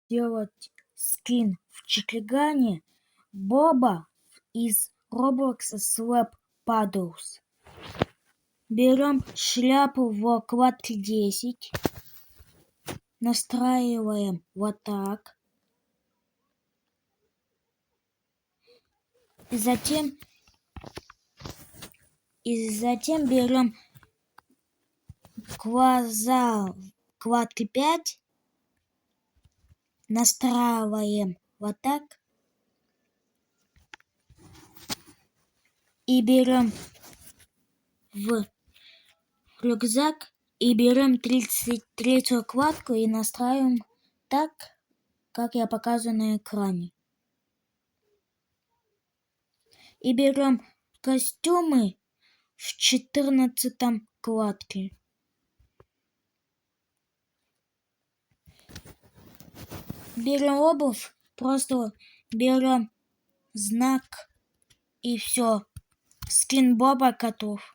делать скин в Чиклигане Боба из Roblox Slap Puddles. Берем шляпу в вкладке 10, настраиваем вот так. И затем берем глаза вкладки 5, настраиваем вот так. И берем в рюкзак и берем 33-ю вкладку и настраиваем так, как я показываю на экране. И берем костюмы в 14-м вкладке. Берем обувь, просто берем знак и все. Скин Боба готов.